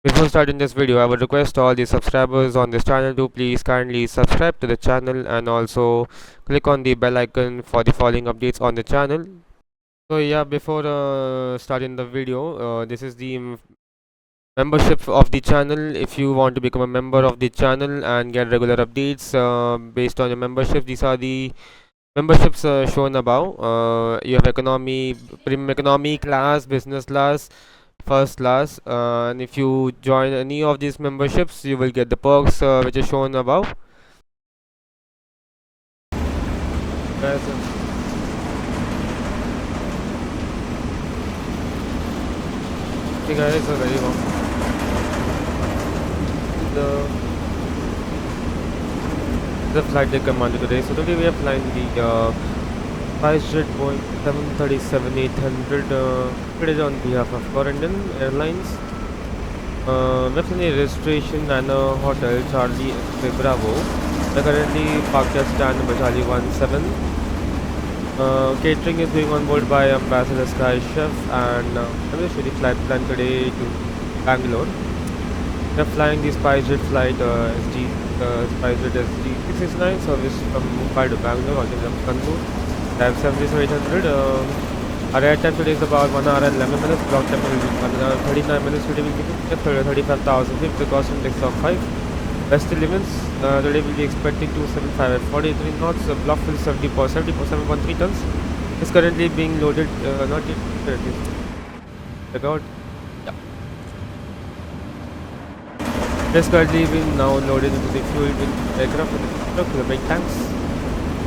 Before starting this video, I would request all the subscribers on this channel to please kindly subscribe to the channel and also click on the bell icon for the following updates on the channel. So yeah, before starting the video, this is the membership of the channel. If you want to become a member of the channel and get regular updates based on your membership, these are the memberships shown above. You have economy, premium economy class, business class, first class, and if you join any of these memberships you will get the perks which is shown above. Guys, hey guys, a very warm the flight deck commander today. So today we are flying the SpiceJet Boeing 737-800 today on behalf of Indian Airlines. We're flying a registration and a hotel Charlie X Bravo. We're currently parked at stand number Charlie 17. Catering is being on board by Ambassador Sky Chef, and I'm going to show the flight plan today to Bangalore. We're flying the SpiceJet flight SpiceJet SD669 service from Mumbai to Bangalore on the Kannur. Time 70800. Our air time today is about 1 hour and 11 minutes. Block time will be 1 hour and 39 minutes. Today will be 35,000 feet. The cost index of 5. Best limits today will be expecting 275 at 43 knots. Block fuel 70.3 tons. Is currently being loaded. Not yet. Currently. Check out. Yeah. It is currently being now loaded into the fuel aircraft with the main tanks.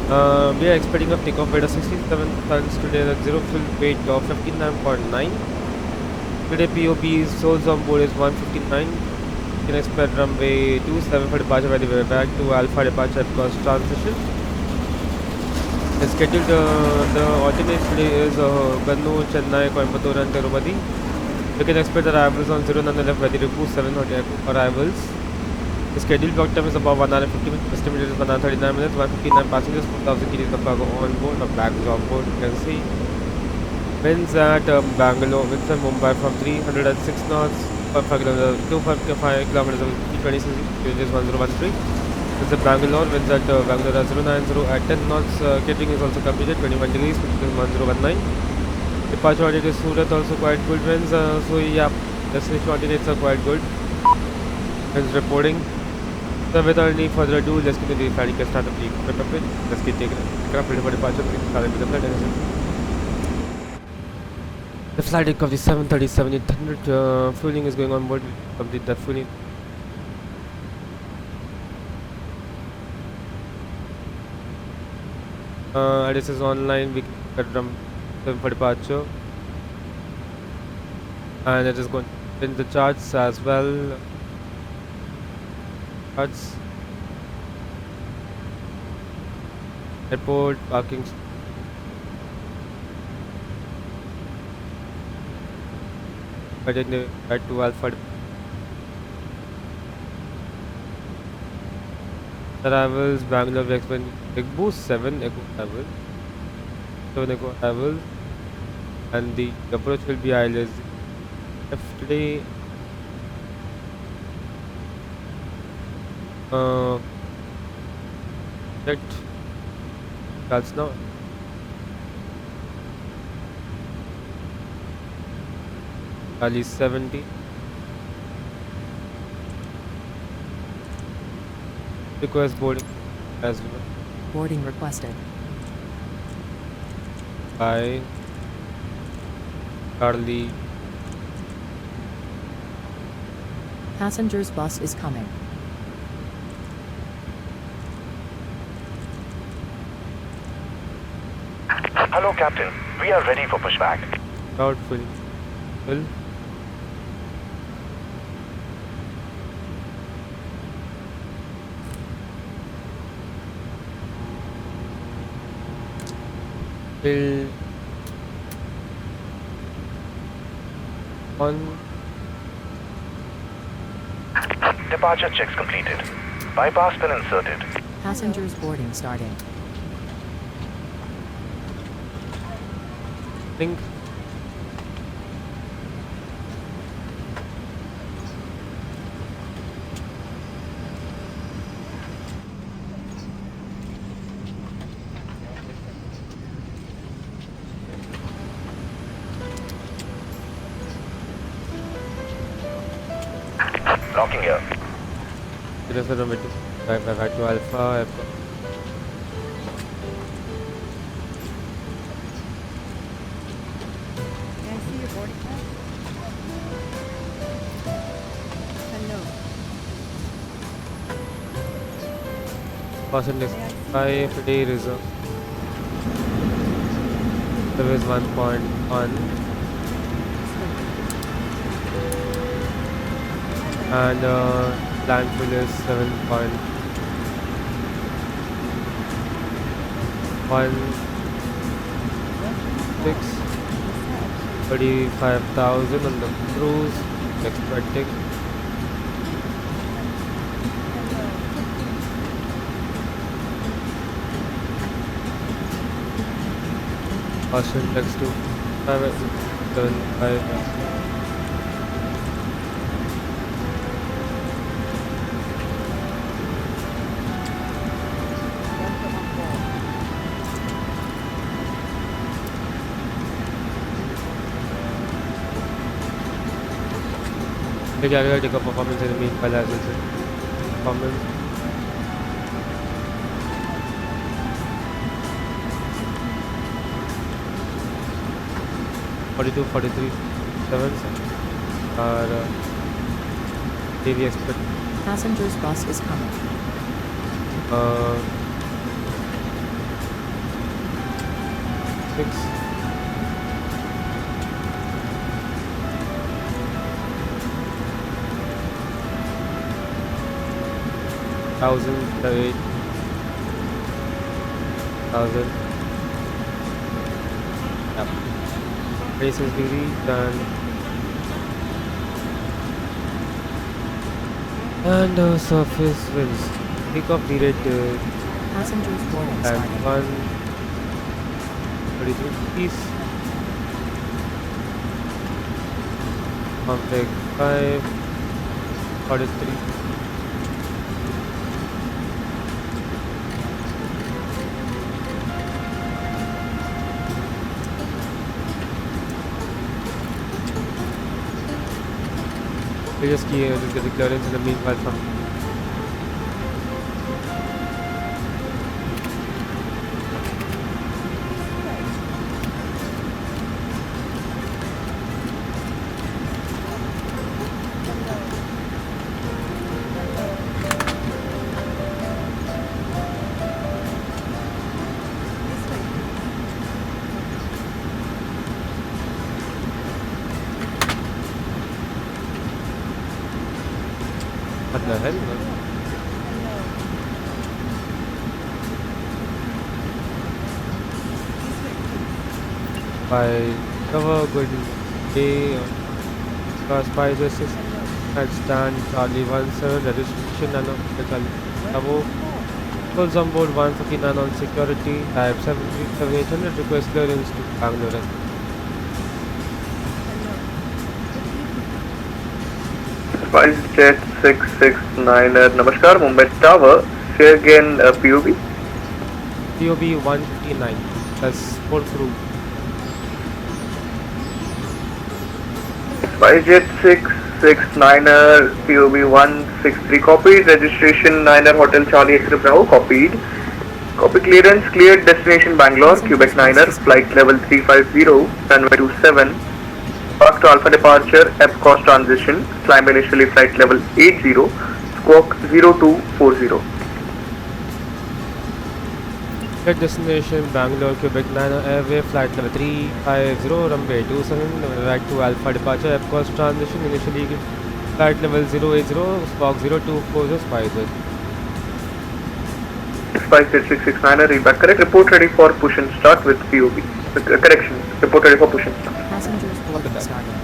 We are expecting a takeoff weight of 67 tons today at zero fuel weight of 59.9. Today POB souls on board is 159. You can expect runway 27 for departure by the way back to Alpha departure because transition. The scheduled the alternates today is Kannur, Chennai, Coimbatore and Tirupati. You can expect arrivals on 09 left by the Ripu 7 arrivals. The scheduled block time is about 1 hour and 50 minutes. Estimated is 1 hour and 39 minutes. 159 passengers, 4,000 kg of cargo on board or bags on board. You can see. Winds at Bangalore, winds at Mumbai from 306 knots per 5 kilometers, 2.5 kilometers of 26 km 1013. Winds at Bangalore, winds at Bangalore at 090 at 10 knots. Catering is also completed, 21 degrees, which is 1019. Departure altitude is Surat, also quite good winds. So yeah, destination alternates are quite good. Winds reporting. So without any further ado, let's get to the flight. Start the flight. Let's get taken aircraft ready for departure. We can start with the flight. The flight deck of the 737-800 fueling is going on board. Complete that fueling. This is online. We can from 7 for departure, and it is going in the charts as well. Charts, airport, parking. Heading right to Alpha. Arrivals Bangalore. We expect big boost 7 echo arrivals. 7 echo arrivals, and the approach will be ILS. If today that that's now. Ali 70. Request boarding as well. Boarding requested. By Charlie. Passengers bus is coming. Hello, Captain. We are ready for pushback. Doubtful. Well. Will on Departure checks completed. Bypass pin inserted. Passengers boarding starting. think Locking here. It is runway 25 to Alpha. May I see your boarding pass? Hello. Percentage 5 day reserve. Service 1.1 and landfill is 7.16 35,000 on the cruise expecting Austrian Lex 2 575 I will take a performance in the meanwhile as well. Performance. $42, $43, 7 are daily expect. Passengers bus is coming. 6. Thousand, 8,000. Yep. Places we reached and surface winds. Pick up the rate Passengers boarding and starting. 133 piece. Complex 5, 43. We just get the clearance in the meanwhile from what the hell? By cover good day SpiceJet at stand Charlie 17 registration and Charlie Bravo. Calls on board 159 on security type 737-800 request clearance to Bangalore. SpiceJet 669 Namaskar, Mumbai Tower. Say again, POB. POB 159 plus 4 crew. SpiceJet 669 POB 163 copied. Registration 9er Hotel Charlie X Bravo copied. Copy clearance cleared. Destination Bangalore. Quebec 9er. Flight level 350. Runway 27. Park to Alpha departure. Epcos transition. Climb initially flight level 80. Squawk 0240. At destination Bangalore, Quebec 9 Airway, flight level 350, runway 27, right to Alpha departure, Epcos transition, initially flight level 080, squawk 0240, SpiceJet. SpiceJet 669 read back correct. Report ready for push and start with POB. Correction. Report ready for push and start. Passengers boarding starting.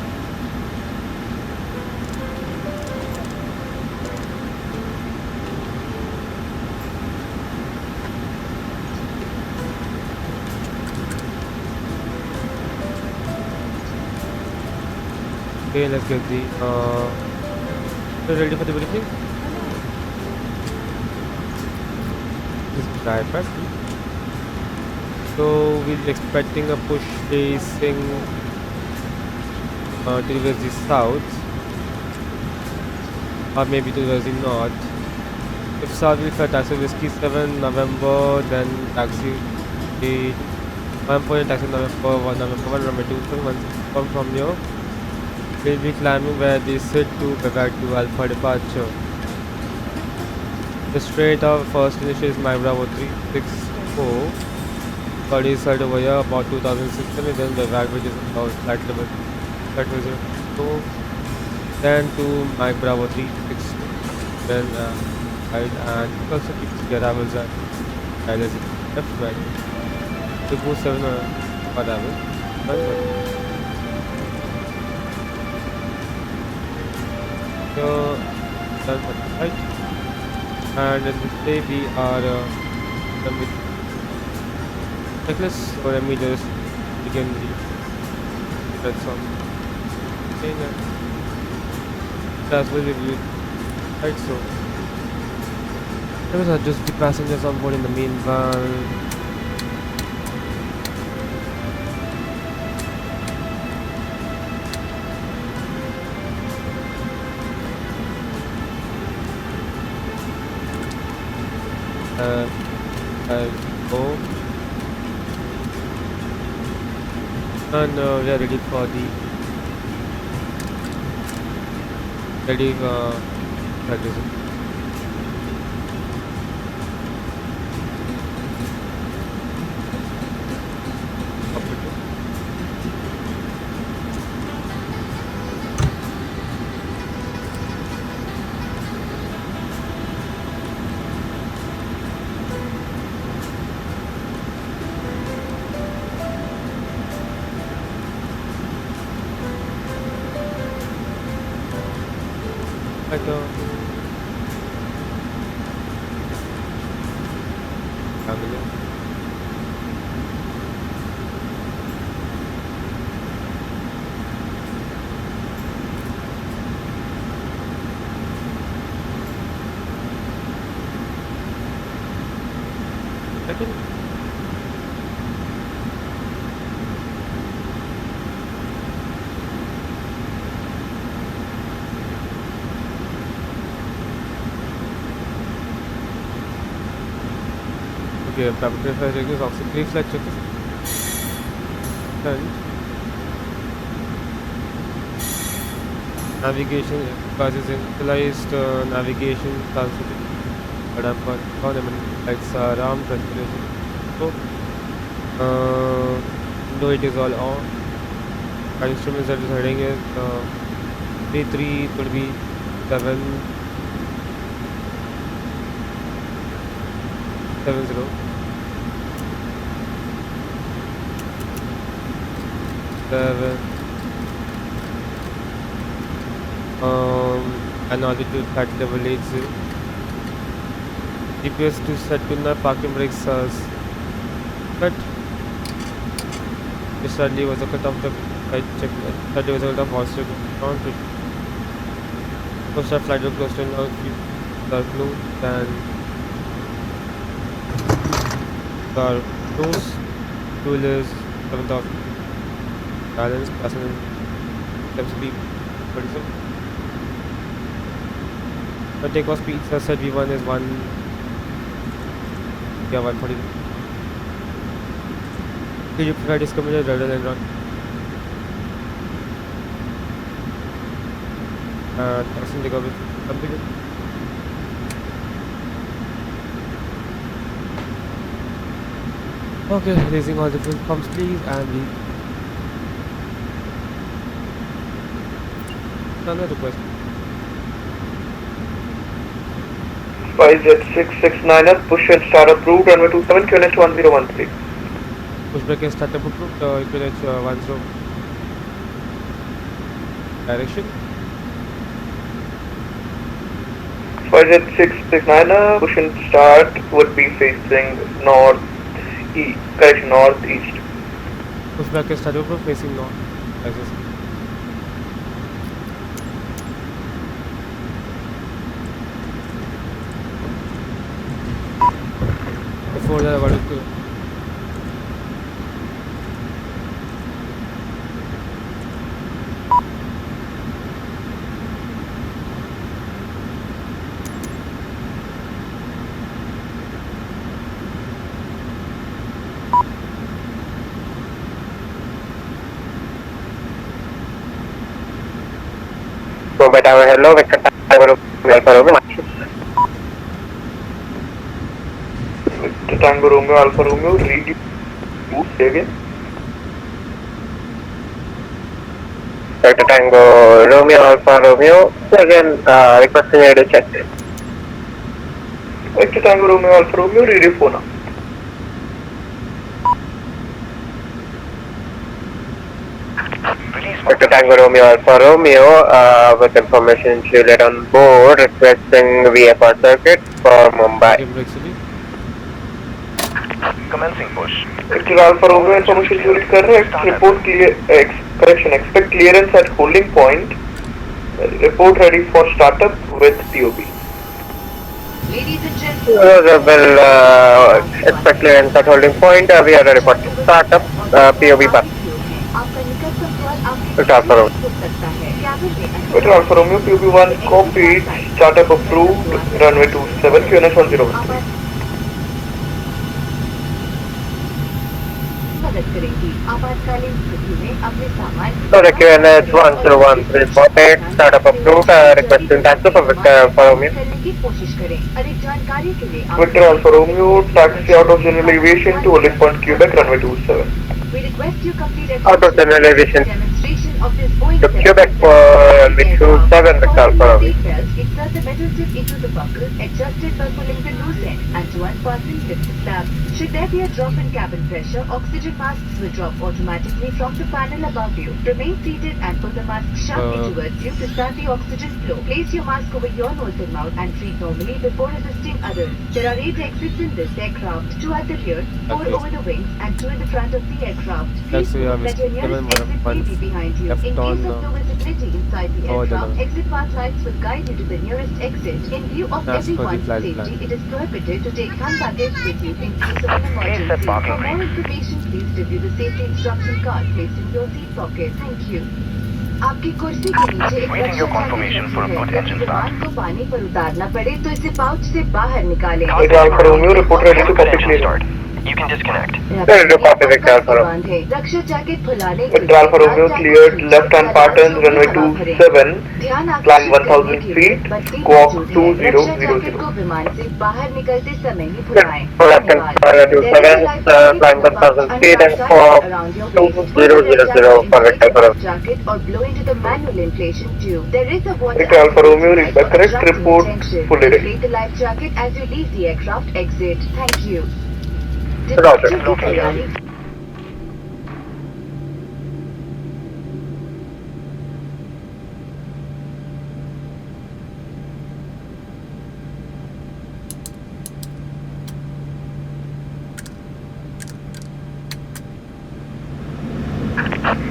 Okay, let's get the ready for the briefing. This is tripod. So we're expecting a push facing towards the south. or maybe to Virgin North. If south will fly taxi whiskey 7 November, then taxi 8 1 point taxi November 1 November 1 runway 27 once come from here. We'll be climbing where they said to Bavard to Alpha departure. The straight of first initial is my Bravo 364. Body side over here about 2600, then Bavard which is about flight level 2. Then to Mike Bravo 362. Then right, and also keeps the arrivals at F1 247 arrival. So that's right. And in this day we are done with checklist. So let me just begin the rest of thing and as well review. Right, so those are just the passengers on board in the main van. Go. And we are ready for the graduation. Okay, parameter flight check is auxiliary flight check is and navigation causes initialized navigation transmitted but I'm lights are armed transportation. So no, it is all on. Our instruments that is heading is 33 could be 770. And altitude at level 80. GPS to set to the parking brakes cut. This suddenly was a cut off the flight check. That was a cut off hostage. First flight was close to now the close and car close. Fuel is 7,000. Balance passenger time speed 47. The takeoff speed set V1 is 140. Did you prefer this computer rather than run? Passenger takeoff is completed. Okay, releasing all the fuel pumps please and leave. Another question. SpiceJet 669er, push and start approved, runway 27, QNH 1013. Pushback and startup approved, QNH 10. Direction? SpiceJet 669er, push and start would be facing northeast. Pushback and startup approved, facing north. As I said. Before that, I wanted to Mumbai Tower, hello, Victor Tango Alpha Romeo. Victor Tango Romeo Alpha Romeo, read you. Say again. Victor Tango Romeo Alpha Romeo. Again, requesting you to check. Victor Tango Romeo Alpha Romeo, read your phone now. Victor Tango Romeo Alpha Romeo, with information included on board, requesting VFR circuit for Mumbai. Commencing push. Victor Alpha Romeo information unit correct. Report clear. Correction. Expect clearance at holding point. Report ready for startup with POB. Ladies and gentlemen, Will expect clearance at holding point. We are ready for startup. POB bus. Victor Alpha Romeo. Victor Alpha Romeo POB1 copied. Startup approved. Runway 27. QNH 1013. मदद करेंगी आपातकालीन स्थिति में अपने सामान So the QNH 101348 startup approved. Requesting taxi for Victor Alpha Romeo. करने की कोशिश करें अधिक जानकारी के लिए Victor Alpha Romeo taxi out of general aviation to holding point Quebec runway 27. We request you complete a Out of general aviation demonstration of this Boeing to Quebec for V27 Victor Alpha Romeo. Insert the metal tip into the buckle, adjusted by pulling the loose end, and to unfasten lift the flap. Should there be a drop in cabin pressure, oxygen masks will drop automatically from the panel above you. Remain seated and pull the mask sharply towards you to start the oxygen flow. Place your mask over your nose and mouth and breathe normally before assisting others. There are 8 exits in this aircraft, 2 at the rear, 4 over the wings, and 2 in the front of the aircraft. Please note that your nearest exit may be behind you. In case of no visibility inside the aircraft, exit path lights will guide you to the nearest exit. In view of everyone's safety, it is prohibited to take hand baggage with you in case of an emergency. For more information, please review the safety instruction card placed in your seat pocket. Thank you. आपकी कुर्सी के नीचे एक Waiting your confirmation for a good engine start. विमान को पानी पर उतारना पड़े तो इसे पाउच से बाहर निकालें। Victor Alpha Romeo report ready to copy clearance. You can disconnect. Ready to copy Victor Alpha Romeo. रक्षा जैकेट खुलाने Victor Alpha Romeo cleared left hand pattern runway 27. Climb 1000 feet. Squawk 2000. को विमान से बाहर निकलते समय ही भुलाएं। Left and runway 27, climb 1000 feet and squawk 2000 for Victor Alpha Romeo. Jacket or blow into the manual inflation tube. There is a water Victor Alpha Romeo read back correct report fully ready. Inflate the life jacket as you leave the aircraft exit. Thank you. Roger.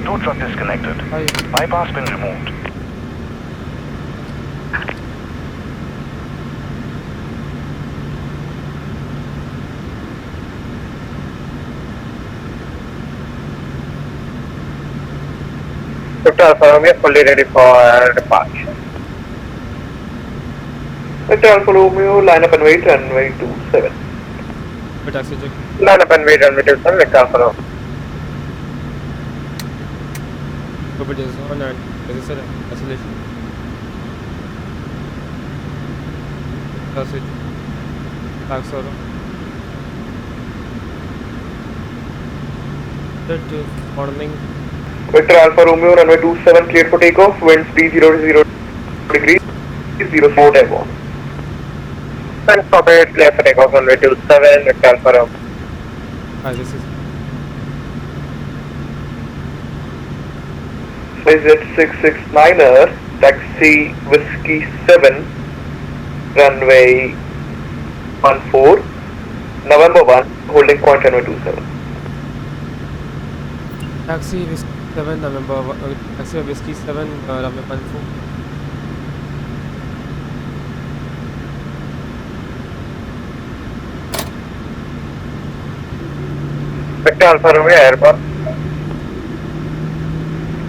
Tow truck disconnected. Bypass been removed. Victor Alpha Romeo fully ready for departure. Victor Alpha Romeo line up and wait runway 27. Line up and wait on Victor Alpha Romeo. But is on and register acceleration. That's it. Thanks, Sora. Good morning. Victor Alpha Romeo runway 27 cleared for takeoff. Winds D0 degrees. 04 airborne. Thanks for it. Clear for takeoff runway 27 Victor Alpha Romeo. This is SpiceJet 669er, taxi Whiskey 7, runway 14, November 1, holding point runway 27. taxi Whiskey 7 November taxi Whiskey 7 runway 14. Victor Alpha Romeo airborne.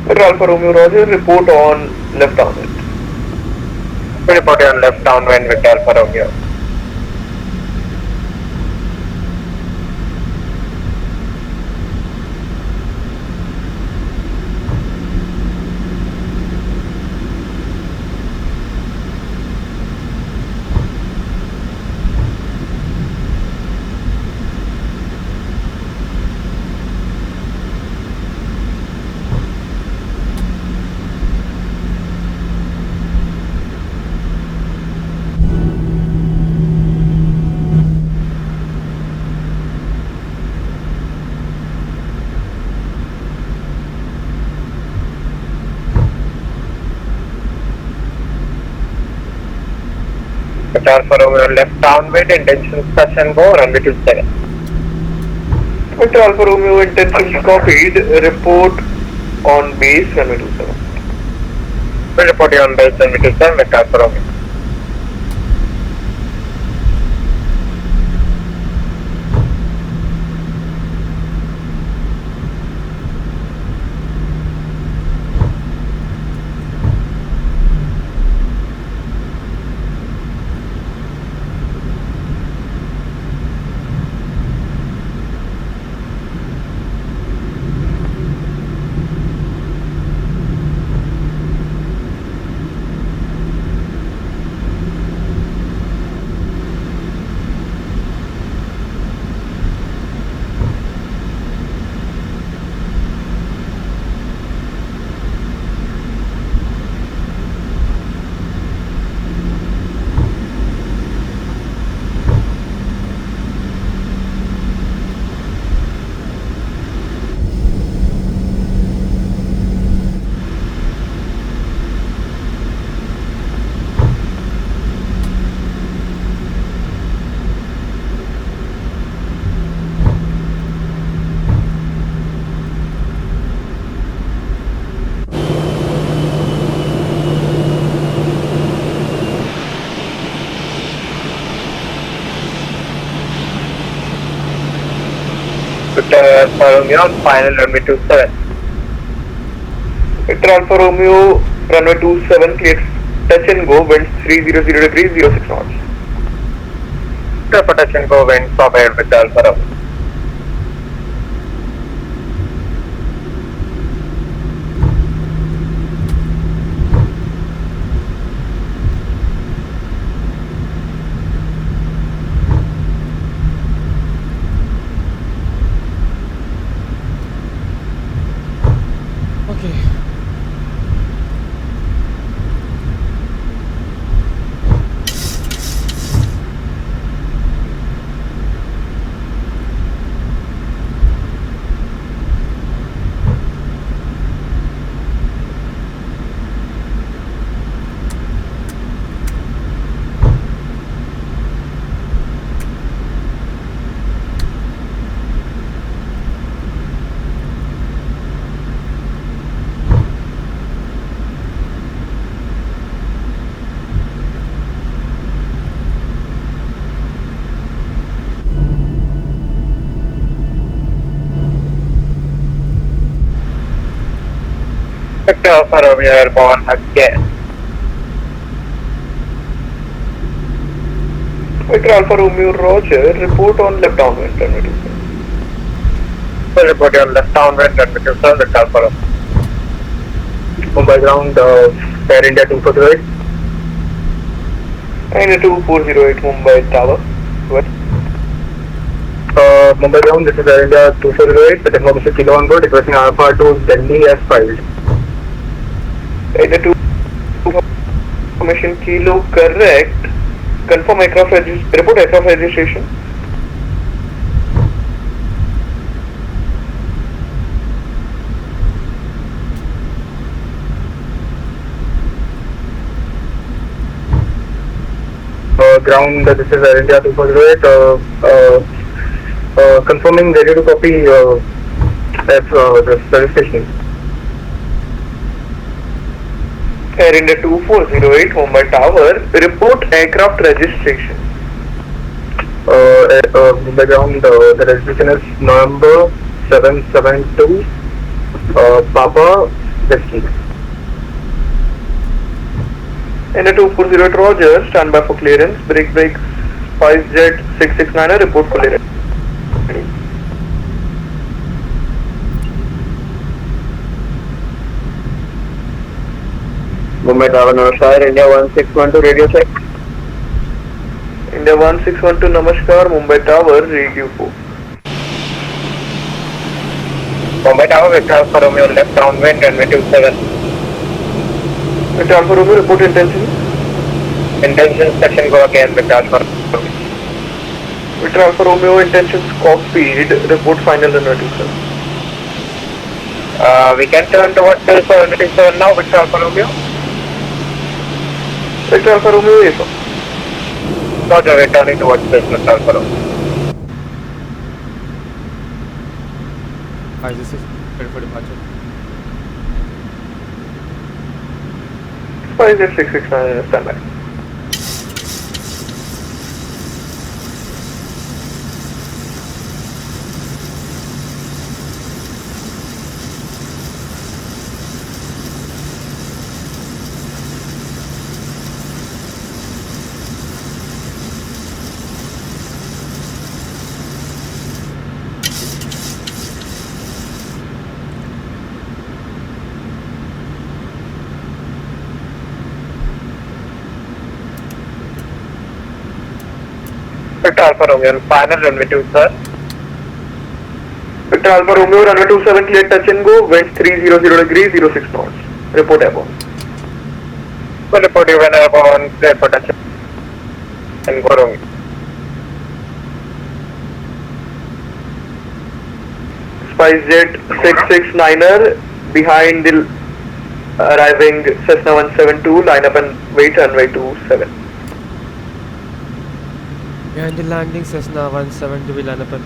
Victor Alpha Romeo Roger, report on left downwind. Report on left downwind Victor Alpha Romeo. Victor Alpha Romeo left downwind, intentions touch and go, runway 27. Victor Alpha Romeo, intentions copied, report on base, runway 27. We'll report you on base, runway 27, Victor Alpha Romeo. Victor Alpha Romeo on final runway 27. Victor Alpha Romeo, runway 27, clear touch and go, winds 300 degrees, 06 knots. Victor Alpha touch and go, wind stop ahead Victor Alpha Romeo. Okay. Victor Alpha Romeo airborne again. Victor Alpha Romeo, roger, report on left downwind, runway 27. We'll report you on left downwind, runway 27, Victor Alpha Romeo. Mumbai ground, Air India 248. India 2408, Mumbai Tower, west. Mumbai ground, this is Air India 2408, with information kilo on board, requesting Alpha to Delhi as filed. India 2 information kilo, correct. Confirm aircraft report aircraft registration. Ground, this is Air India 248, confirming ready to copy at the service station. Air India 2408, Mumbai Tower, report aircraft registration. Mumbai ground, the registration is November 772 Papa Whiskey. India 2408, roger, stand by for clearance, brake SpiceJet 669, report for clearance. Mumbai Tower, Namaskar, India 1612 radio check. India 1612, Namaskar, Mumbai Tower, radio 4. Mumbai Tower, Victor Alpha Romeo, left downwind, runway 27. Victor Alpha Romeo, report intentions. Intentions touch and go again, Victor Alpha Romeo. Victor Alpha Romeo, intentions copied, report final runway 27. We can turn towards 27 now, Victor Alpha Romeo. Victor Alpha Romeo, yes sir. Roger, returning towards business Alpha Romeo. Hi, this is ready for departure. SpiceJet 669 standby. Victor Alpha Romeo, final runway 2, sir. Victor Alpha Romeo, runway 27 clear touch and go, winds 300 degrees, 06 knots. Report airborne. We'll report you when airborne, clear for touch and go Romeo. SpiceJet 669er behind the arriving Cessna 172, line up and wait runway 27. Behind the landing Cessna 172 will line up and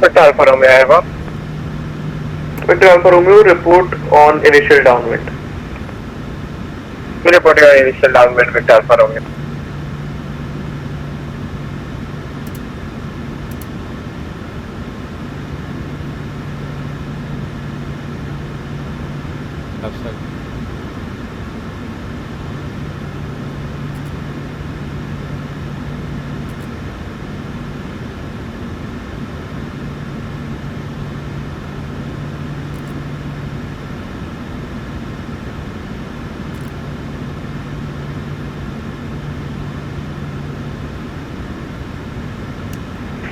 Victor Alpha Romeo, airborne. Victor Alpha Romeo, report on initial downwind. We'll report your initial downwind, Victor Alpha Romeo. upside.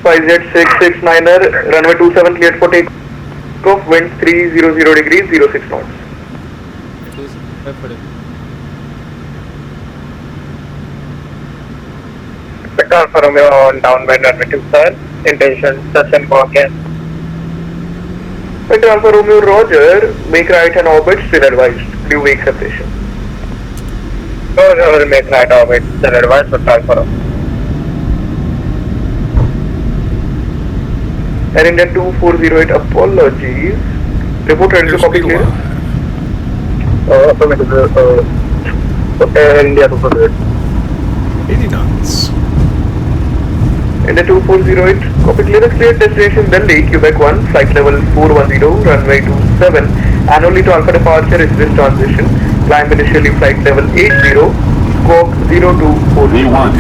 SpiceJet 669er, runway 27 cleared for takeoff, winds 300 degrees, 06 knots. For it. Victor Alpha Romeo on downwind runway 2, sir. Intention, touch and go again. Victor Alpha Romeo, roger, make right hand orbit, still advised. Do wake separation. Roger, will make right orbit, still advised, Victor Alpha Romeo. Air India 2408, apologies. Report ready to copy clear. Affirmative, Air India 248. 80 knots. India 2408, copy clearance cleared, destination Delhi, Quebec 1, flight level 410, runway 27, annually to Alpha departure is this transition, climb initially flight level 80, squawk 0240. V1.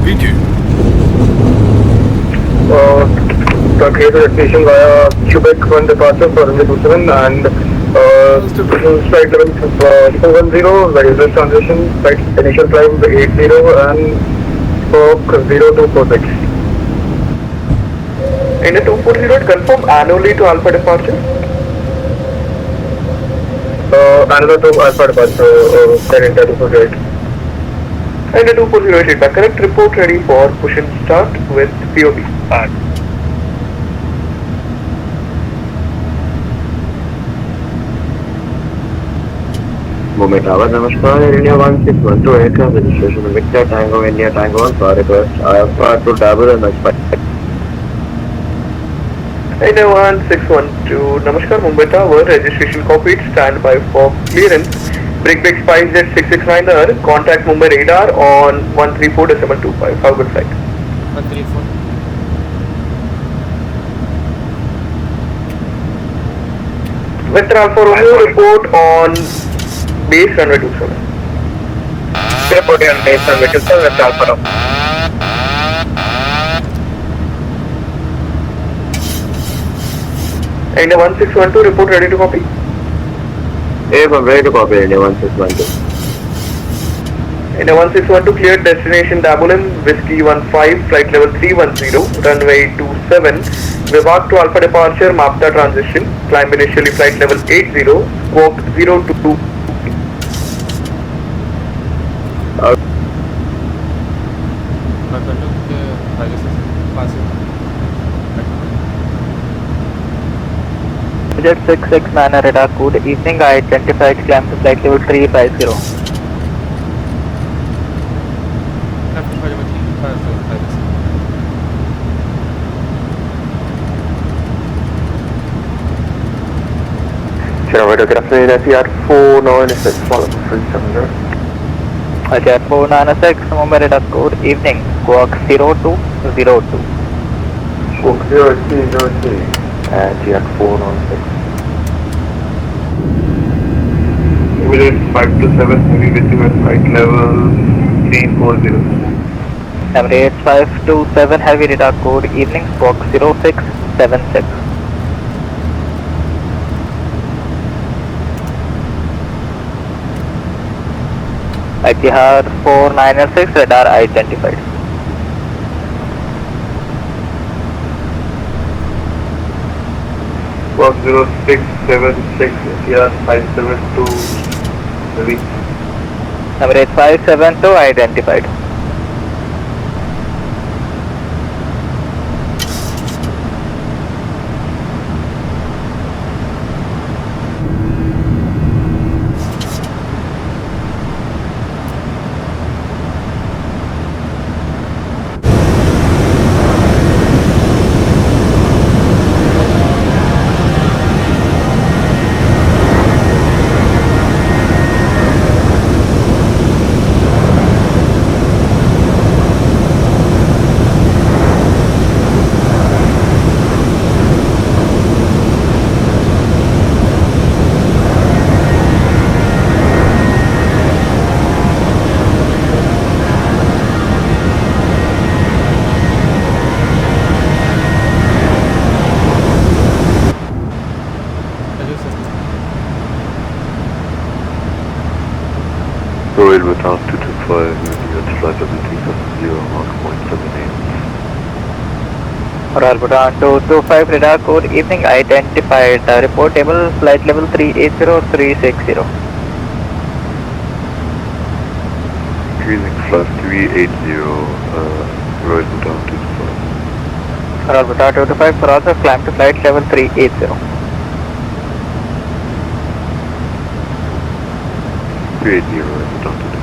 V2. Clear the destination via Quebec 1 departure for runway 27 and flight level 410, that is this transition, flight initial climb 80 and squawk 0246. India 240, confirm annually to Alpha departure. Another to Alpha departure, Air India 248. India 2408, feedback correct, report ready for push and start with POB. Mumbai Tower, Namaskar, Air India 1612 aircraft registration Victor Tango India Tango 1 for request IFR to double and expect. India 1612, Namaskar, Mumbai Tower, registration copied, stand by for clearance. Break SpiceJet 669er, contact Mumbai radar on 134.25. Have a good flight. 134. Vector Alpha Romeo, report on base runway 27. Reporting on base runway 27 with Alpha Romeo. India 1612, report ready to copy. I'm ready to copy India 1612. India 1612, cleared destination Dabulim, Whiskey 15, flight level 310, runway 27. Vivag to Alpha departure, Mapta transition, climb initially flight level 80, squawk 022. Jet 669 radar code evening identified climb to flight level 350. Good afternoon, SER 496, follow 370. Jet 496 Mumbai radar code evening squawk 0202. Squawk 0303 and Jet 496. Emirates 527, heavy receiver flight level 340. Emirates 527 heavy radar code evening squawk 0676. Etihad 496 radar identified. Squawk 0676, SER 572, heavy. Emirates 572 identified. Royal Baton 225, units flight level 370, mark 0.78. Royal Bhutan 225 radar code evening identified. Reportable flight level 380360. Increasing flight 380, Royal Baton 225. Royal Bhutan 225 for also climb to flight level 380. 380, Royal Baton 225.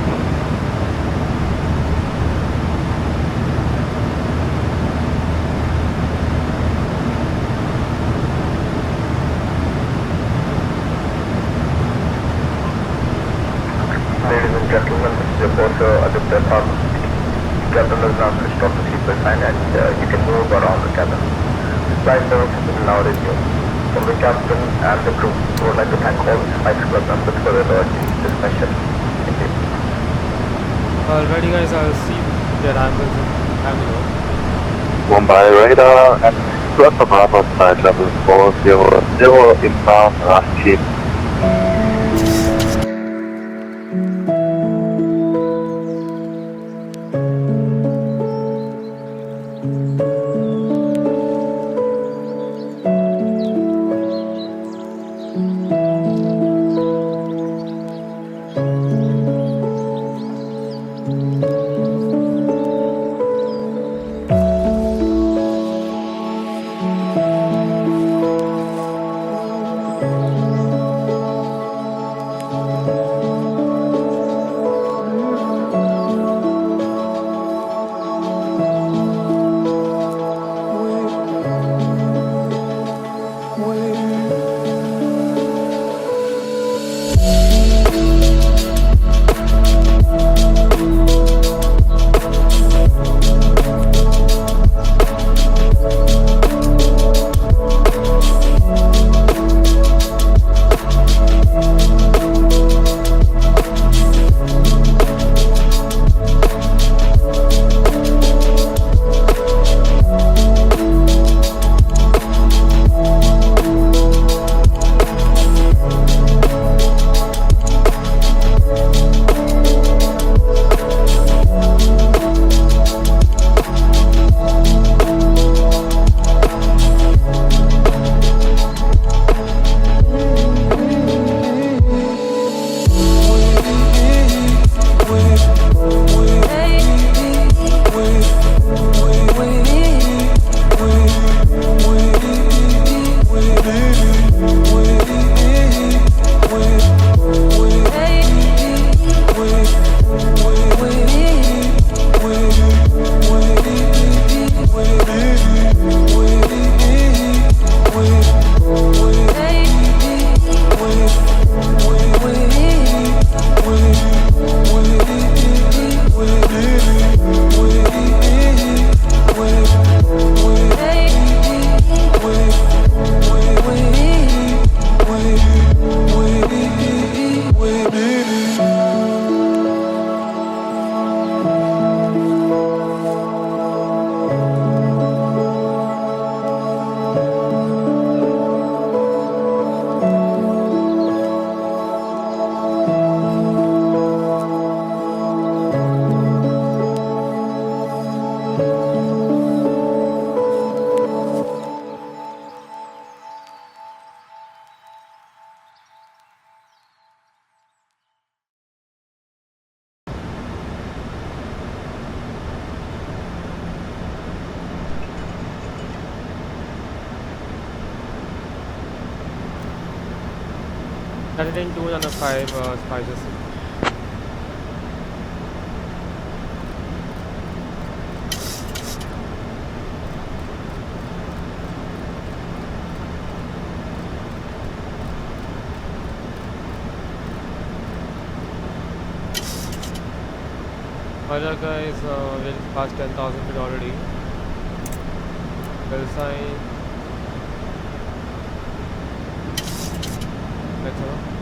Ladies and gentlemen, this is your porter Aditya Thakur. Captain has now switched off the seatbelt sign and you can move around the cabin. Flight service will now resume. From the captain and the crew, we would like to thank all the Spice Club members for their loyalty to this mission. Thank you. Alrighty guys, I'll see their ambulance in Bangalore. Mumbai radar and plus above flight level 400 inbound last team. Saturday 2 on a 5 SpiceJet. Alright guys, we're past 10,000 feet already. Well sign. Let's go.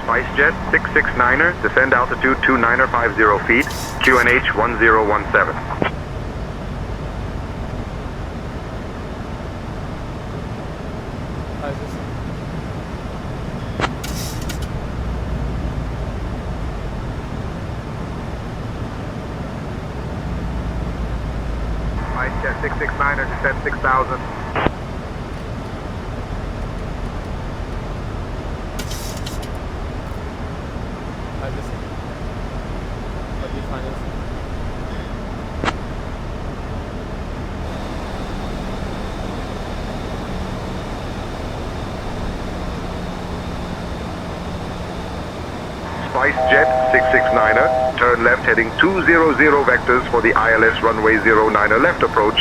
SpiceJet 669er, descend altitude 2950 feet, QNH 1017. SpiceJet 669er, descend 6000. SpiceJet 669er, turn left heading 200 vectors for the ILS runway 09er left approach.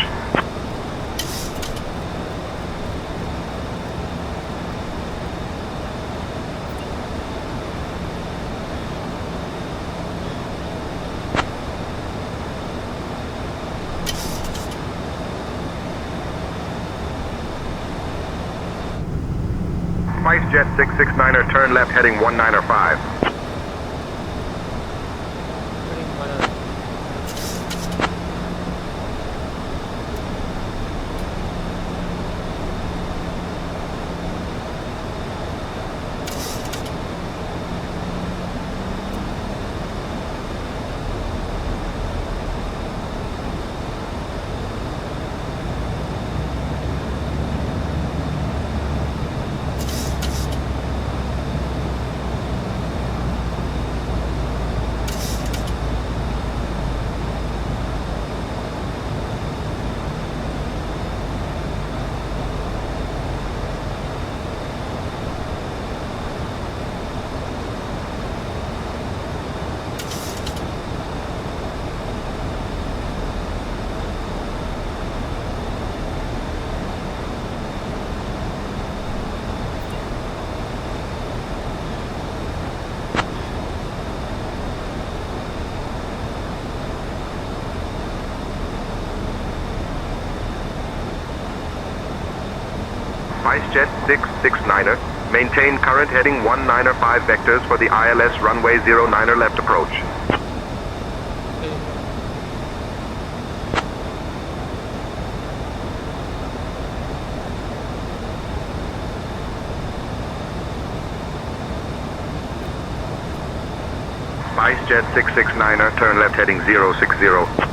SpiceJet 669er, turn left heading 1905. SpiceJet 669er, maintain current heading 195 vectors for the ILS runway 09er left approach. SpiceJet 669er, turn left heading 060.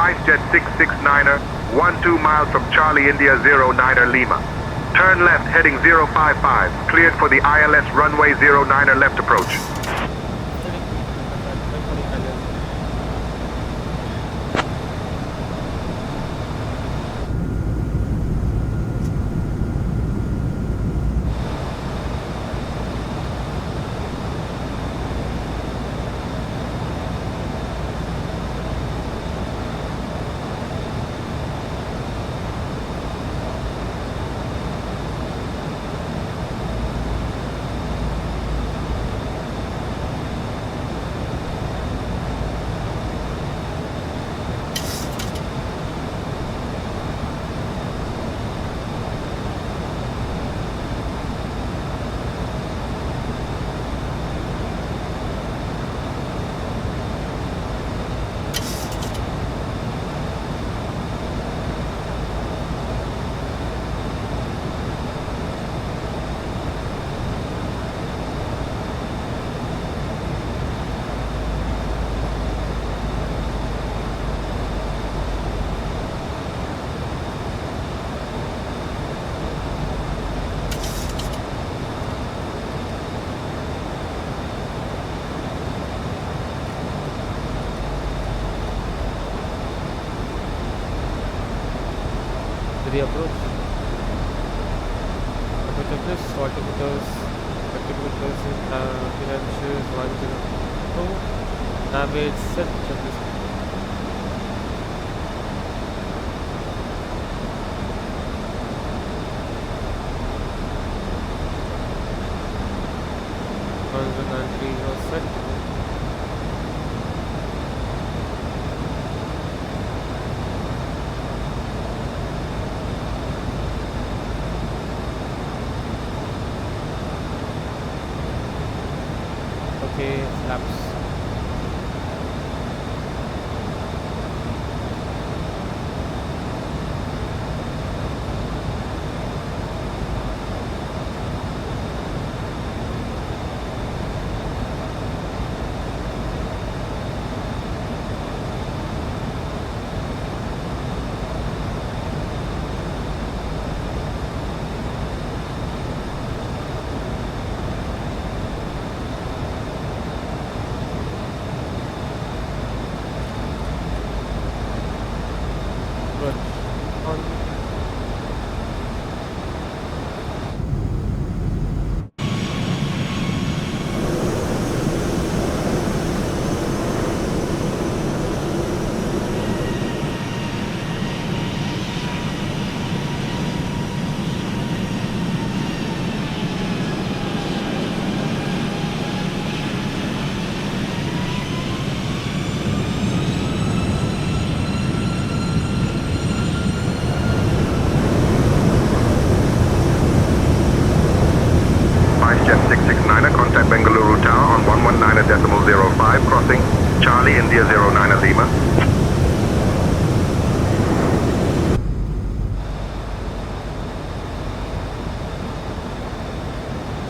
SpiceJet 669er, 12 miles from Charlie India 09er Lima. Turn left heading 055, cleared for the ILS runway 09er left approach. The approach. Auto checklist, altimeters, activities, financials, 102, navigate, set checklist. Set. Okay, flaps. SpiceJet 669er, contact Bengaluru Tower on 119.05, crossing Charlie India 09er Lima.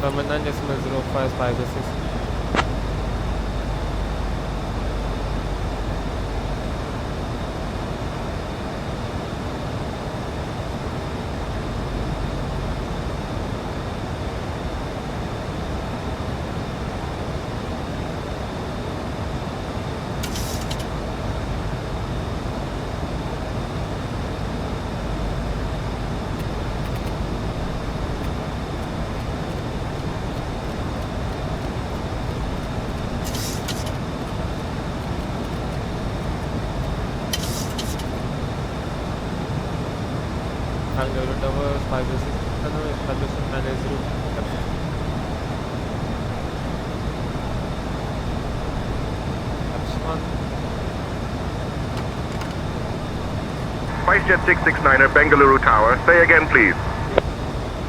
From 9.055 Bangalore Tower 506 establishment managed route. SpiceJet 669er, Bengaluru Tower. Say again, please.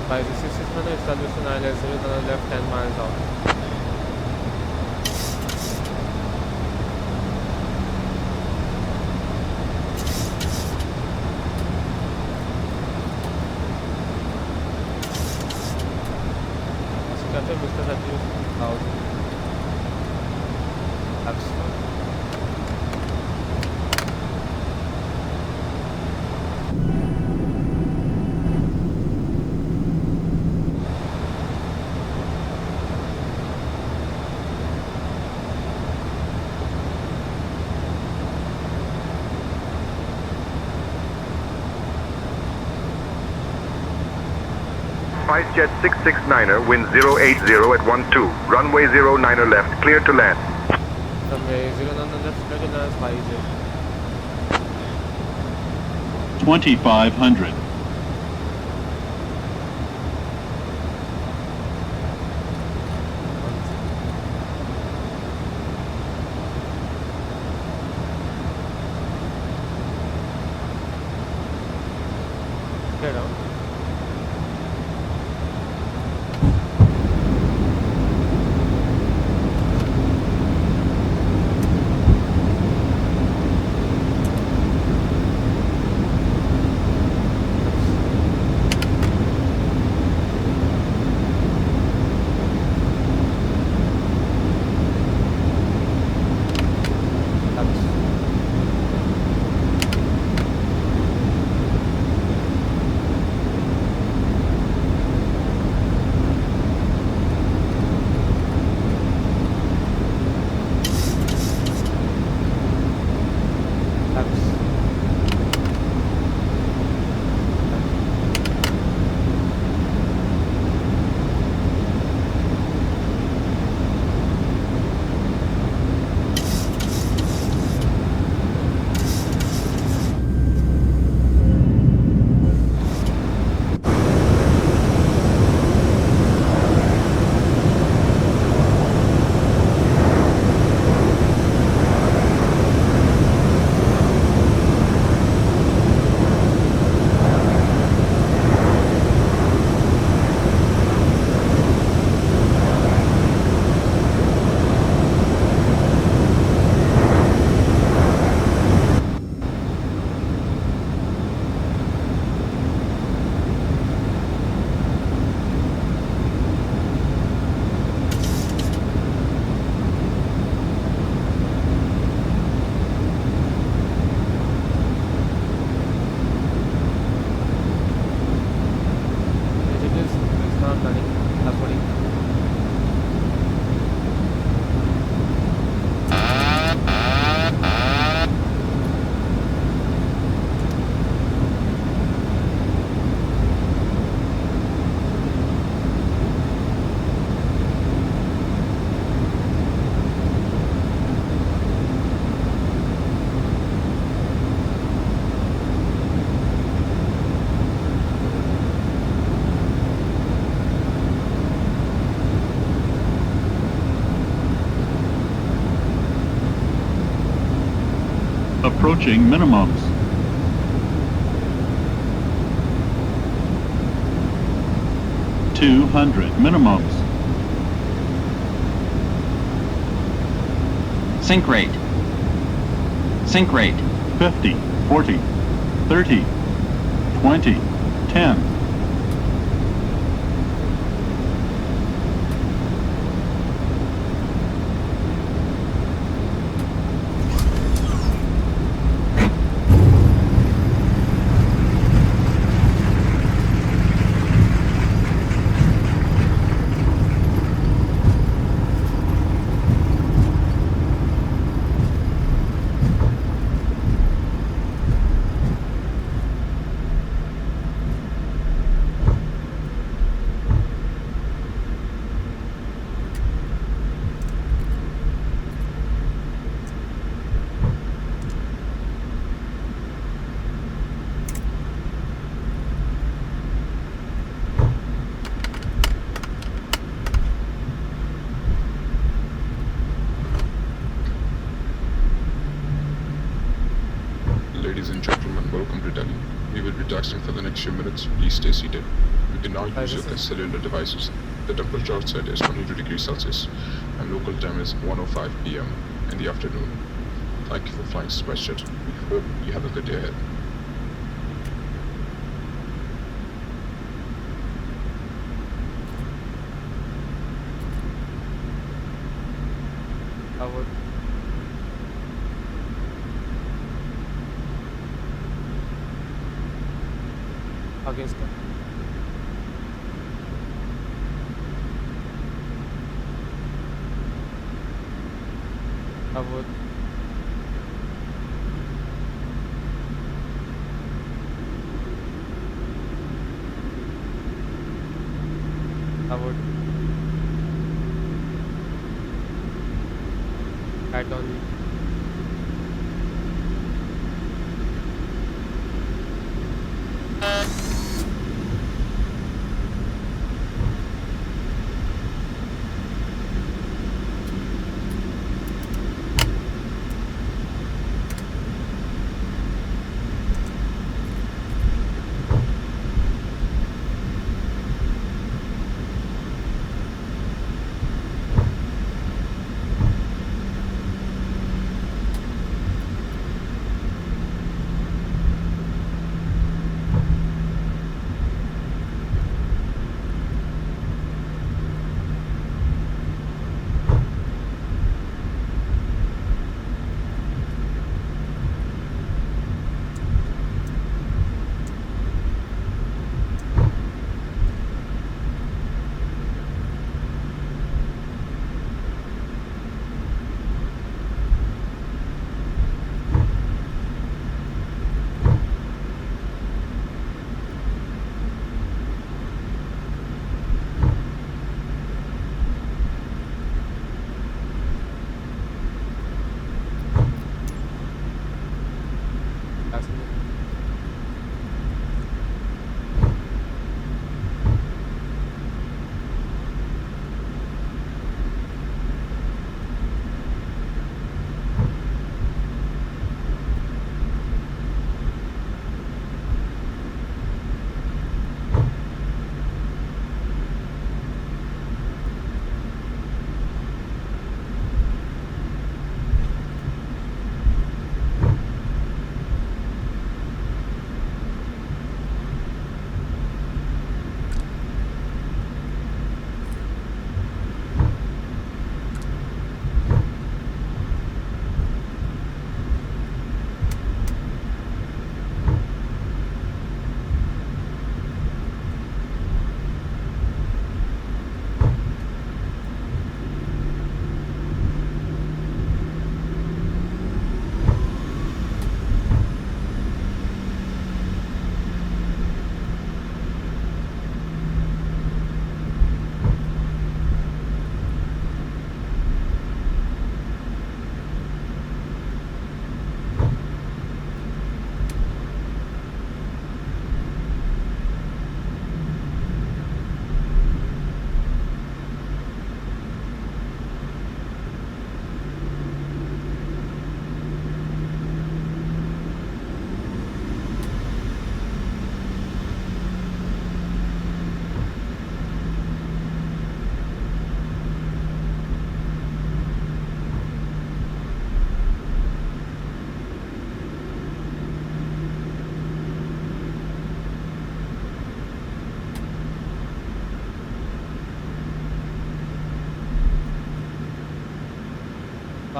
506 establishment managed route left 10 miles out. Mr. Aviation 1000. That's fine. SpiceJet 669er, wind 080 at 12. Runway 09er left, clear to land. Runway 09 left, clear to land, SpiceJet. 2500. Clear down. Approaching minimums. $200 minimums. Sync rate. Sync rate. 50, 40, 30, 20, 10. Ladies and gentlemen, welcome to Delhi. We will be taxiing for the next few minutes. Please stay seated. You can now use your cellular devices. The temperature outside is 22 degrees Celsius and local time is 1:05 p.m. in the afternoon. Thank you for flying SpiceJet. We hope you have a good day ahead. Against them. Would about Addon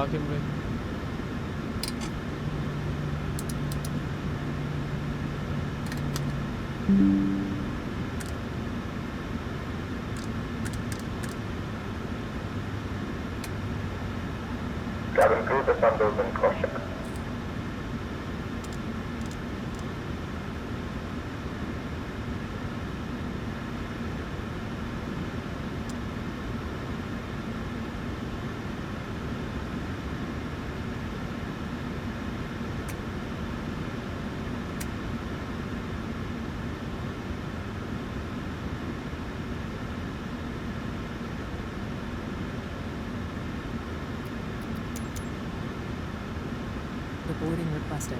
parking brake. Cabin crew, the sun doors and cross check. Boarding requested.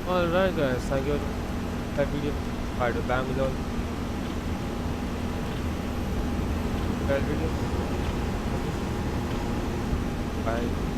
Alright guys, thank you for that video. Part of Bangalore. That video. Bye.